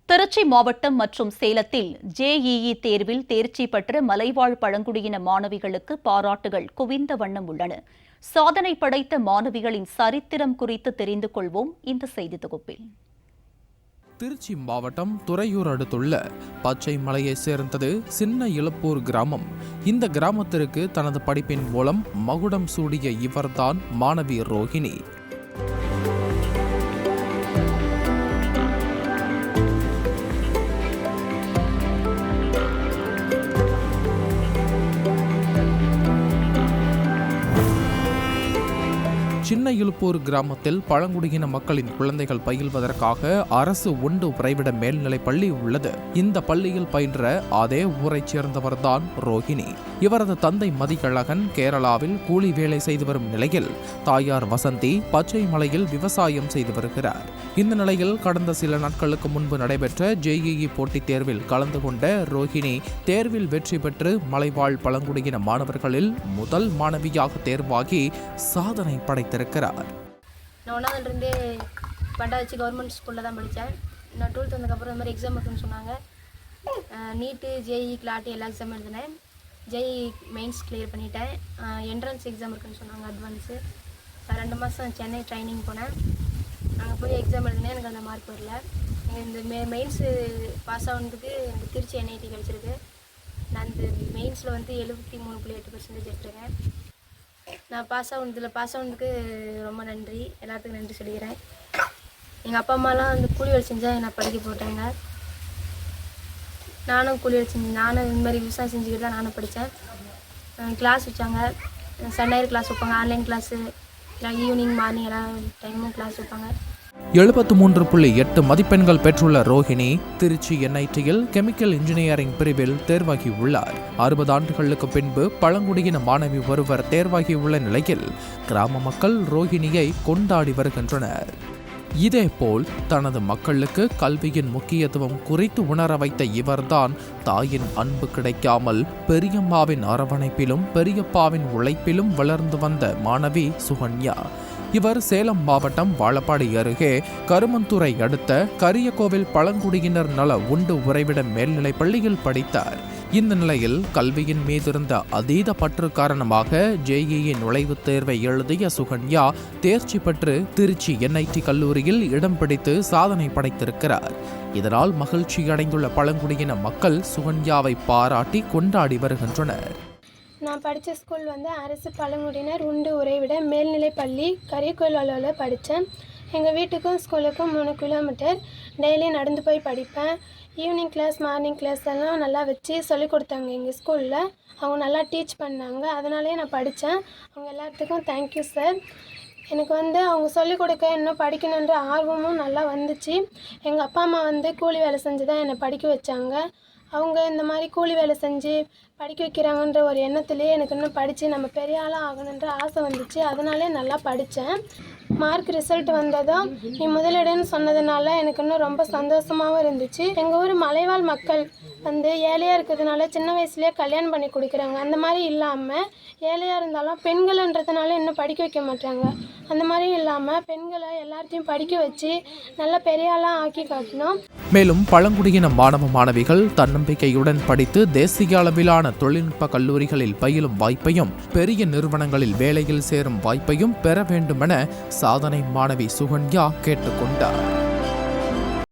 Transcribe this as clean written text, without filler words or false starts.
திருச்சி மாவட்டம் மற்றும் சேலத்தில் ஜேஇஇ தேர்வில் தேர்ச்சி பெற்ற மலைவாழ் பழங்குடியின மாணவிகளுக்கு பாராட்டுகள் குவிந்த வண்ணம் உள்ளன. சாதனை படைத்த மாணவிகளின் சரித்திரம் குறித்து தெரிந்து கொள்வோம் இந்த செய்தி தொகுப்பில். திருச்சி மாவட்டம் துறையூர் அடுத்துள்ள பச்சை மலையை சேர்ந்தது சின்ன இளப்பூர் கிராமம். இந்த கிராமத்திற்கு தனது படிப்பின் மூலம் மகுடம் சூடிய இவர்தான் மாணவி ரோஹிணி. சின்ன இழுப்பூர் கிராமத்தில் பழங்குடியின மக்களின் குழந்தைகள் பயில்வதற்காக அரசு உண்டு உறைவிட மேல்நிலை பள்ளி உள்ளது. இந்த பள்ளியில் பயின்ற அதே ஊரைச் சேர்ந்தவர்தான் ரோஹிணி. இவரது தந்தை மதிகழகன் கேரளாவில் கூலி வேலை செய்து வரும் நிலையில் தாயார் வசந்தி பச்சை மலையில் விவசாயம் செய்து வருகிறார். இந்த நிலையில் கடந்த சில நாட்களுக்கு முன்பு நடைபெற்ற ஜேஇஇ போட்டித் தேர்வில் கலந்து கொண்ட ரோஹிணி தேர்வில் வெற்றி பெற்று மலைவாழ் பழங்குடியின மாணவர்களில் முதல் மாணவியாக தேர்வாகி சாதனை படைத்தார். நான் 1ஆவதுலேருந்தே பண்டாச்சி கவர்மெண்ட் ஸ்கூலில் தான் படித்தேன். நான் 12th வந்ததுக்கப்புறம் இந்த மாதிரி எக்ஸாம் இருக்குன்னு சொன்னாங்க. நீட்டு ஜேஇ கிளாட்டு எல்லா எக்ஸாமும் எழுதினேன். ஜேஇ மெயின்ஸ் கிளியர் பண்ணிட்டேன். என்ட்ரன்ஸ் எக்ஸாம் இருக்குன்னு சொன்னாங்க அட்வான்ஸு. 2 மாதம் சென்னை ட்ரைனிங் போனேன். அங்கே போய் எக்ஸாம் எழுதினேன். எனக்கு அந்த மார்க் வரல. இந்த மெயின்ஸு பாஸ் ஆனதுக்கு எனக்கு திருச்சி NIT கிடச்சிருக்கு. நான் இந்த மெயின்ஸில் வந்து 73.8% எடுத்துருக்கேன். நான் பாஸ் ஆனதுக்கு ரொம்ப நன்றி, எல்லாத்துக்கும் நன்றி சொல்லிக்கிறேன். எங்கள் அப்பா அம்மாலாம் வந்து கூலி வேலை செஞ்சால் என்னை படிக்க போட்டாங்க. நானும் கூலி வேலை செஞ்சேன். நானும் இந்த மாதிரி விவசாயம் செஞ்சுக்கிட்டு தான் நானும் படித்தேன். கிளாஸ் வச்சாங்க. சண்டே கிளாஸ் வைப்பாங்க, ஆன்லைன் கிளாஸு, ஈவினிங் மார்னிங் எல்லாம் டைமும் கிளாஸ் வைப்பாங்க. 73.8 மதிப்பெண்கள் பெற்றுள்ள ரோஹிணி திருச்சி NITயில் கெமிக்கல் இன்ஜினியரிங் பிரிவில் தேர்வாகியுள்ளார். 60 ஆண்டுகளுக்கு பின்பு பழங்குடியின மாணவி ஒருவர் தேர்வாகியுள்ள நிலையில் கிராம மக்கள் ரோஹிணியை கொண்டாடி வருகின்றனர். இதேபோல் தனது மக்களுக்கு கல்வியின் முக்கியத்துவம் குறித்து உணர வைத்த இவர்தான் தாயின் அன்பு கிடைக்காமல் பெரியம்மாவின் அரவணைப்பிலும் பெரியப்பாவின் உழைப்பிலும் வளர்ந்து வந்த மாணவி சுகன்யா. இவர் சேலம் மாவட்டம் வாழப்பாடி அருகே கருமந்துறை அடுத்த கரியகோவில் பழங்குடியினர் நல உண்டு உறைவிட மேல்நிலை பள்ளியில் படித்தார். இந்த நிலையில் கல்வியின் மீதிருந்த அதீத பற்று காரணமாக ஜேஇஇ நுழைவுத் தேர்வை எழுதிய சுகன்யா தேர்ச்சி பெற்று திருச்சி NIT கல்லூரியில் இடம் பிடித்து சாதனை படைத்திருக்கிறார். இதனால் மகிழ்ச்சி அடைந்துள்ள பழங்குடியின மக்கள் சுகன்யாவை பாராட்டி கொண்டாடி வருகின்றனர். நான் படித்த ஸ்கூல் வந்து அரசு பழங்குடியினர் உண்டு உறைவிட மேல்நிலை பள்ளி கரியக்கோவில் படித்தேன். எங்கள் வீட்டுக்கும் ஸ்கூலுக்கும் 3 கிலோமீட்டர். டெய்லி நடந்து போய் படிப்பேன். ஈவினிங் கிளாஸ் மார்னிங் கிளாஸ் எல்லாம் நல்லா வச்சு சொல்லிக் கொடுத்தாங்க எங்கள் ஸ்கூலில். அவங்க நல்லா டீச் பண்ணாங்க. அதனாலே நான் படித்தேன். அவங்க எல்லாத்துக்கும் தேங்க்யூ சார். எனக்கு வந்து அவங்க சொல்லிக் கொடுக்க இன்னும் படிக்கணுன்ற ஆர்வமும் நல்லா வந்துச்சு. எங்கள் அப்பா அம்மா வந்து கூலி வேலை செஞ்சு தான் என்னை படிக்க வச்சாங்க. அவங்க இந்த மாதிரி கூலி வேலை செஞ்சு படிக்க வைக்கிறாங்கன்ற ஒரு எண்ணத்துலேயே எனக்கு இன்னும் படித்து நம்ம பெரிய ஆளாக ஆகணுன்ற ஆசை வந்துச்சு. அதனாலே நல்லா படித்தேன். மார்க் ரிசல்ட் வந்ததும் நீ முதலிடன்னு சொன்னதுனால எனக்கு இன்னும் ரொம்ப சந்தோஷமாகவும் இருந்துச்சு. எங்கள் ஊர் மலைவாழ் மக்கள் வந்து ஏழையாக இருக்கிறதுனால சின்ன வயசுலேயே கல்யாணம் பண்ணி கொடுக்குறாங்க. அந்த மாதிரி இல்லாமல் ஏழையாக இருந்தாலும் பெண்கள்ன்றதுனால இன்னும் படிக்க வைக்க மாட்டாங்க. அந்த மாதிரி இல்லாமல் பெண்களை எல்லாத்தையும் படிக்க வச்சு நல்ல பெரிய ஆளாக ஆக்கி காட்டணும். மேலும் பழங்குடியின மாணவ மாணவிகள் தன்னம்பிக்கையுடன் படித்து தேசிய அளவிலான தொழில்நுட்ப கல்லூரிகளில் பயிலும் வாய்ப்பையும் பெரிய நிறுவனங்களில் வேலையில் சேரும் வாய்ப்பையும் பெற வேண்டுமென சாதனை மாணவி சுகன்யா கேட்டுக்கொண்டார்.